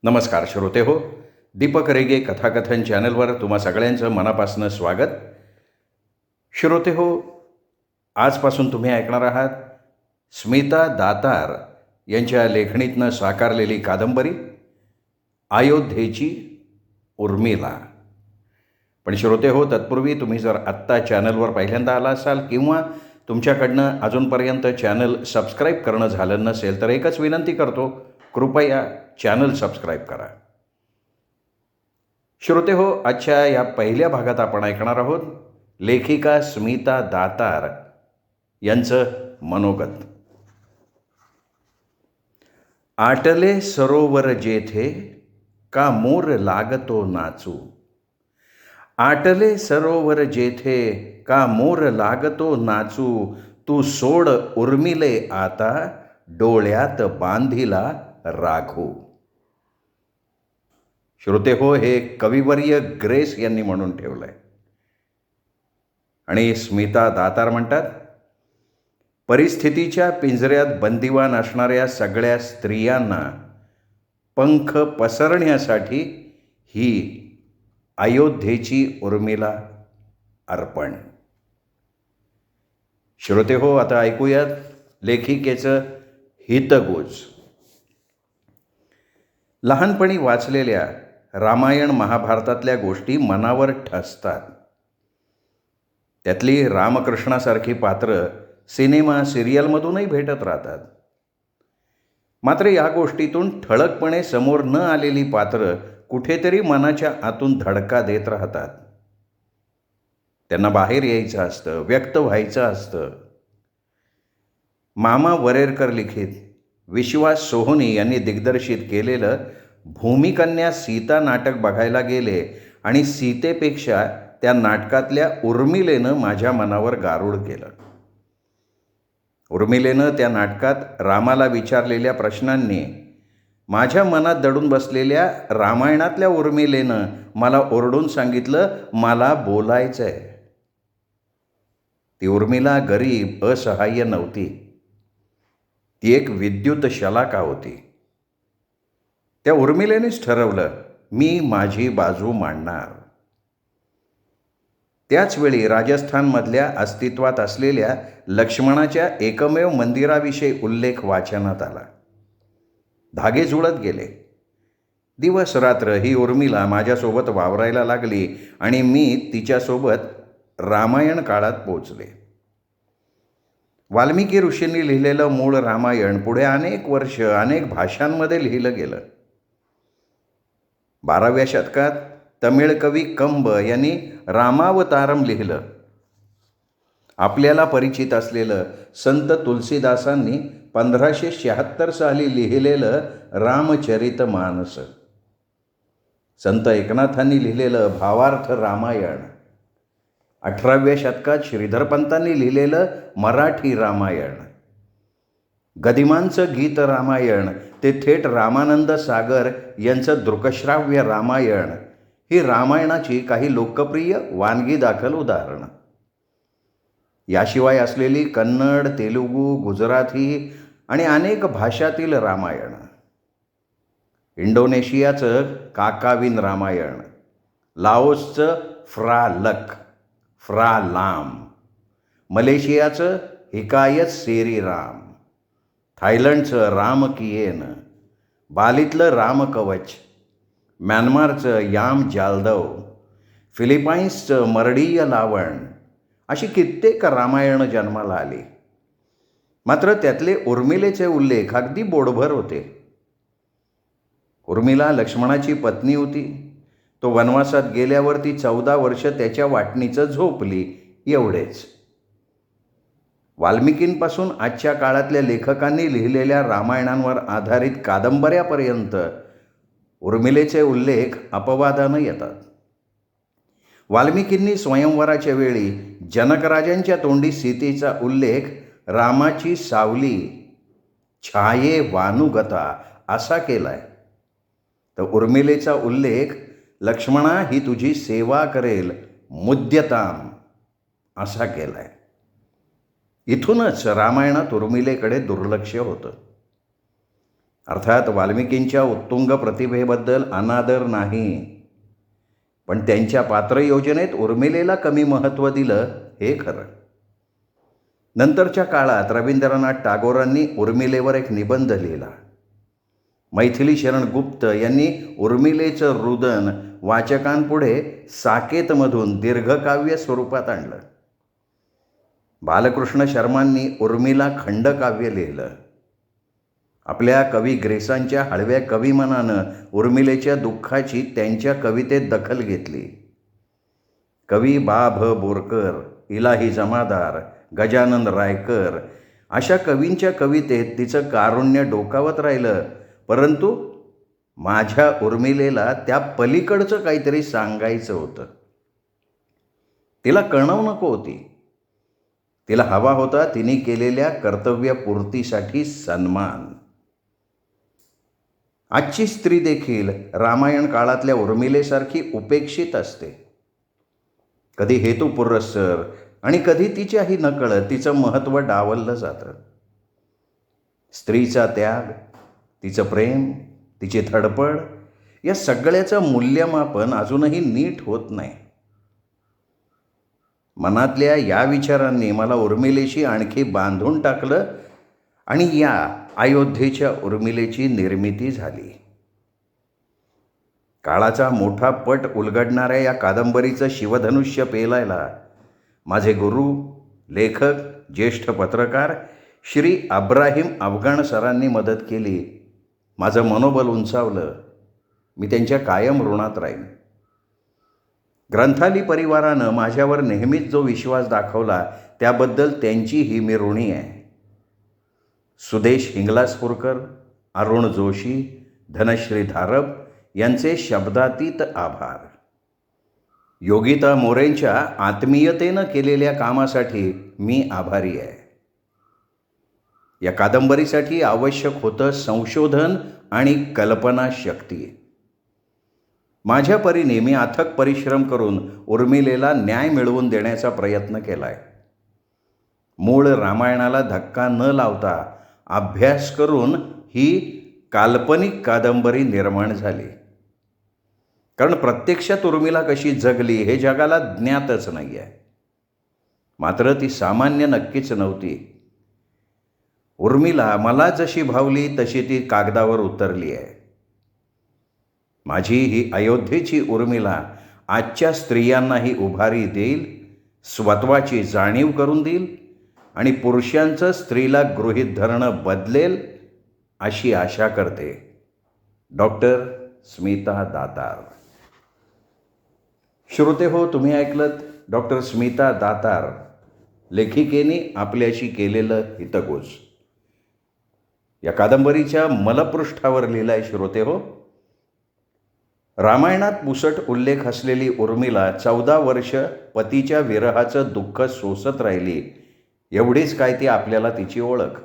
नमस्कार श्रोते हो. दीपक रेगे कथाकथन चॅनलवर तुम्हा सगळ्यांचं मनापासून स्वागत. श्रोते हो, आजपासून तुम्ही ऐकणार आहात स्मिता दातार यांच्या लेखणीतनं साकारलेली कादंबरी अयोध्येची उर्मिला. पण श्रोते हो, तत्पूर्वी तुम्ही जर आत्ता चॅनलवर पहिल्यांदा आला असाल किंवा तुमच्याकडनं अजूनपर्यंत चॅनल सबस्क्राईब करणं झालं नसेल तर एकच विनंती करतो, कृपया चॅनल सबस्क्राईब करा. श्रोते हो, आजच्या या पहिल्या भागात आपण ऐकणार आहोत लेखिका स्मिता दातार यांचं मनोगत. आटले सरोवर जेथे का मोर लागतो नाचू. आटले सरोवर जेथे का मोर लागतो नाचू. तू सोड उर्मिले आता डोळ्यात बांधिला राखू. श्रोते हो, हे कविवर्य ग्रेस यांनी म्हणून ठेवलं आहे. आणि स्मिता दातार म्हणतात, परिस्थितीच्या पिंजऱ्यात बंदिवान असणाऱ्या सगळ्या स्त्रियांना पंख पसरण्यासाठी ही अयोध्येची उर्मिला अर्पण. श्रोते हो, आता ऐकूयात लेखिकेचं हितगुज. लहानपणी वाचलेल्या रामायण महाभारतातल्या गोष्टी मनावर ठसतात. त्यातली रामकृष्णासारखी पात्र सिनेमा सिरियलमधूनही भेटत राहतात. मात्र या गोष्टीतून ठळकपणे समोर न आलेली पात्र कुठेतरी मनाच्या आतून धडका देत राहतात. त्यांना बाहेर यायचं असतं, व्यक्त व्हायचं असतं. मामा वरेरकर लिखित विश्वास सोहोनी यांनी दिग्दर्शित केलेलं भूमिकन्या सीता नाटक बघायला गेले आणि सीतेपेक्षा त्या नाटकातल्या उर्मिलेनं माझ्या मनावर गारुड केलं. उर्मिलेनं त्या नाटकात रामाला विचारलेल्या प्रश्नांनी माझ्या मनात दडून बसलेल्या रामायणातल्या उर्मिलेनं मला ओरडून सांगितलं, मला बोलायचं आहे. ती उर्मिला गरीब असहाय्य नव्हती. ती एक विद्युत शलाका होती. त्या उर्मिलेनेच ठरवलं, मी माझी बाजू मांडणार. त्याचवेळी राजस्थानमधल्या अस्तित्वात असलेल्या लक्ष्मणाच्या एकमेव मंदिराविषयी उल्लेख वाचनात आला. धागे जुळत गेले. दिवस रात्र ही उर्मिला माझ्यासोबत वावरायला लागली आणि मी तिच्यासोबत रामायण काळात पोचले. वाल्मिकी ऋषींनी लिहिलेलं मूळ रामायण पुढे अनेक वर्ष अनेक भाषांमध्ये लिहिलं गेलं. 12व्या शतकात तमिळ कवी कंब यांनी रामावतारम लिहिलं. आपल्याला परिचित असलेलं संत तुलसीदासांनी 1576 साली लिहिलेलं रामचरितमानस, संत एकनाथांनी लिहिलेलं भावार्थ रामायण, 18व्या शतकात श्रीधरपंतांनी लिहिलेलं मराठी रामायण, गदिमांचं गीत रामायण ते थेट रामानंद सागर यांचं दृकश्राव्य रामायण ही रामायणाची काही लोकप्रिय वानगी दाखल उदाहरणं. याशिवाय असलेली कन्नड, तेलुगू, गुजराती आणि अनेक भाषातील रामायण, इंडोनेशियाचं काकाविन रामायण, लाओसचं फ्रा लाम, मलेशियाचं हिकायत सेरी राम, थायलंडचं रामकियेन, बालीतलं रामकवच, म्यानमारचं याम जालदव, फिलिपाईन्सचं मरडीय लावण अशी कित्येक रामायणं जन्माला आली. मात्र त्यातले उर्मिलेचे उल्लेख अगदी बोडभर होते. उर्मिला लक्ष्मणाची पत्नी होती. तो वनवासात गेल्यावर ती 14 वर्ष त्याच्या वाटणीचं झोपली, एवढेच. वाल्मिकींपासून आजच्या काळातल्या लेखकांनी लिहिलेल्या रामायणांवर आधारित कादंबऱ्यापर्यंत उर्मिलेचे उल्लेख अपवादानं येतात. वाल्मिकींनी स्वयंवराच्या वेळी जनकराजांच्या तोंडी सीतेचा उल्लेख रामाची सावली छाये वानुगता असा केलाय. तर उर्मिलेचा उल्लेख लक्ष्मणा ही तुझी सेवा करेल मुद्यताम असा केलाय. इथूनच रामायणात उर्मिलेकडे दुर्लक्ष होतं. अर्थात वाल्मिकींच्या उत्तुंग प्रतिभेबद्दल अनादर नाही, पण त्यांच्या पात्रयोजनेत उर्मिलेला कमी महत्त्व दिलं हे खरं. नंतरच्या काळात रवींद्रनाथ टागोरांनी उर्मिलेवर एक निबंध लिहिला. मैथिली शरण गुप्त यांनी उर्मिलेचं रुदन वाचकांपुढे साकेतमधून दीर्घकाव्य स्वरूपात आणलं. बालकृष्ण शर्मांनी उर्मिला खंडकाव्य लिहिलं. आपल्या कवी ग्रेसांच्या हळव्या कविमनानं उर्मिलेच्या दुःखाची त्यांच्या कवितेत दखल घेतली. कवी बा भ बोरकर, इलाही जमादार, गजानन रायकर अशा कवींच्या कवितेत तिचं कारुण्य डोकावत राहिलं, परंतु माझ्या उर्मिलेला त्या पलीकडचं काहीतरी सांगायचं होतं. तिला कळव नको होती. तिला हवा होता तिने केलेल्या कर्तव्यपूर्तीसाठी सन्मान. आजची स्त्री देखील रामायण काळातल्या उर्मिलेसारखी उपेक्षित असते. कधी हेतुपुरस्सर आणि कधी तिच्याही नकळत तिचं महत्त्व डावललं जातं. स्त्रीचा त्याग, तिचं प्रेम, तिची धडपड या सगळ्याचं मूल्यमापन अजूनही नीट होत नाही. मनातल्या या विचारांनी मला उर्मिलेशी आणखी बांधून टाकलं आणि या अयोध्येच्या उर्मिलेची निर्मिती झाली. काळाचा मोठा पट उलगडणाऱ्या या कादंबरीचं शिवधनुष्य पेलायला माझे गुरु, लेखक, ज्येष्ठ पत्रकार श्री अब्राहिम अफगाण सरांनी मदत केली. माझं मनोबल उंचावलं. मी त्यांच्या कायम ऋणात राहीन. ग्रंथाली परिवारानं माझ्यावर नेहमीच जो विश्वास दाखवला त्याबद्दल त्यांचीही मी ऋणी आहे. सुदेश हिंगलाजपूरकर, अरुण जोशी, धनश्री धारप यांचे शब्दातीत आभार. योगिता मोरेंच्या आत्मीयतेनं केलेल्या कामासाठी मी आभारी आहे. या कादंबरीसाठी आवश्यक होतं संशोधन आणि कल्पनाशक्ती. माझ्या परीने मी अथक परिश्रम करून उर्मिलेला न्याय मिळवून देण्याचा प्रयत्न केला आहे. मूळ रामायणाला धक्का न लावता अभ्यास करून ही काल्पनिक कादंबरी निर्माण झाली. कारण प्रत्यक्षात उर्मिला कशी जगली हे जगाला ज्ञातच नाही आहे. मात्र ती सामान्य नक्कीच नव्हती. उर्मिला मला जशी भावली तशी ती कागदावर उतरली आहे. माझी ही अयोध्येची उर्मिला आजच्या स्त्रियांनाही उभारी देईल, स्वत्वाची जाणीव करून देईल आणि पुरुषांचं स्त्रीला गृहीत धरणं बदलेल अशी आशा करते. डॉक्टर स्मिता दातार. श्रोते हो, तुम्ही ऐकलत डॉक्टर स्मिता दातार लेखिकेने आपल्याशी केलेलं हितगुज. या कादंबरीच्या मलपृष्ठावर लिहिलं आहे. श्रोते हो, रामायणात पुसट उल्लेख असलेली उर्मिला 14 वर्ष पतीच्या विरहाचं दुःख सोसत राहिली, एवढीच काय ती आपल्याला तिची ओळख.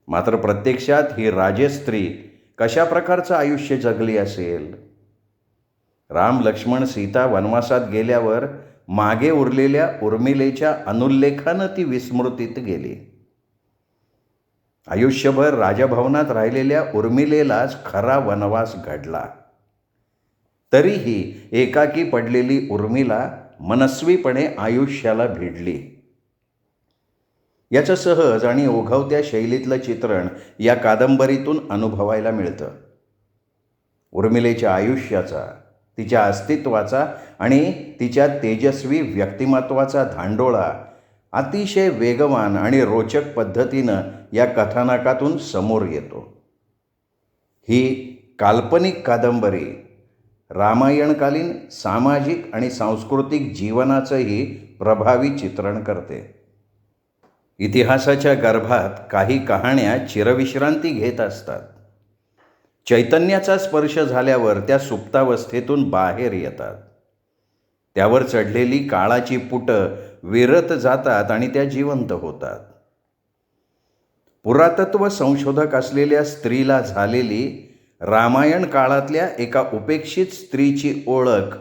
मात्र प्रत्यक्षात ही राजस्त्री कशा प्रकारचं आयुष्य जगली असेल. राम, लक्ष्मण, सीता वनवासात गेल्यावर मागे उरलेल्या उर्मिलेच्या अनुल्लेखानं ती विस्मृतीत गेली. आयुष्यभर राजभवनात राहिलेल्या उर्मिलेलाच खरा वनवास घडला. तरीही एकाकी पडलेली उर्मिला मनस्वीपणे आयुष्याला भिडली. याचं सहज आणि ओघवत्या शैलीतलं चित्रण या कादंबरीतून अनुभवायला मिळतं. उर्मिलेच्या आयुष्याचा, तिच्या अस्तित्वाचा आणि तिच्या तेजस्वी व्यक्तिमत्वाचा धांडोळा अतिशय वेगवान आणि रोचक पद्धतीनं या कथानकातून समोर येतो. ही काल्पनिक कादंबरी रामायणकालीन सामाजिक आणि सांस्कृतिक जीवनाचंही प्रभावी चित्रण करते. इतिहासाच्या गर्भात काही कहाण्या चिरविश्रांती घेत असतात. चैतन्याचा स्पर्श झाल्यावर त्या सुप्तावस्थेतून बाहेर येतात. त्यावर चढलेली काळाची पुटं विरत जातात आणि त्या जिवंत होतात. पुरातत्व संशोधक असलेल्या स्त्रीला झालेली रामायण काळातल्या एका उपेक्षित स्त्रीची ओळख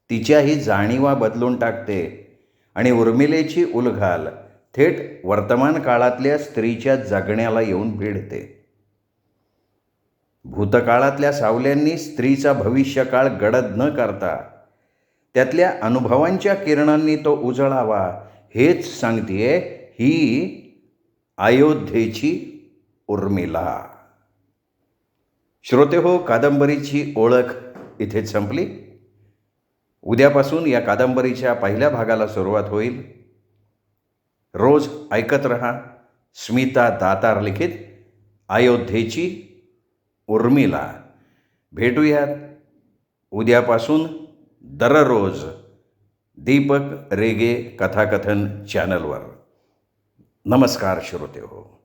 तिच्याही जाणीवा बदलून टाकते आणि उर्मिलेची उलघाल थेट वर्तमान काळातल्या स्त्रीच्या जगण्याला येऊन भिडते. भूतकाळातल्या सावल्यांनी स्त्रीचा भविष्यकाळ गडद न करता त्यातल्या अनुभवांच्या किरणांनी तो उजळावा हेच सांगतेय ही अयोध्येची उर्मिला. श्रोतेहो, कादंबरीची ओळख इथेच संपली. उद्यापासून या कादंबरीच्या पहिल्या भागाला सुरुवात होईल. रोज ऐकत रहा स्मिता दातार लिखित अयोध्येची उर्मिला. भेटूयात उद्यापासून दररोज दीपक रेगे कथाकथन चॅनलवर. नमस्कार श्रोतेहो.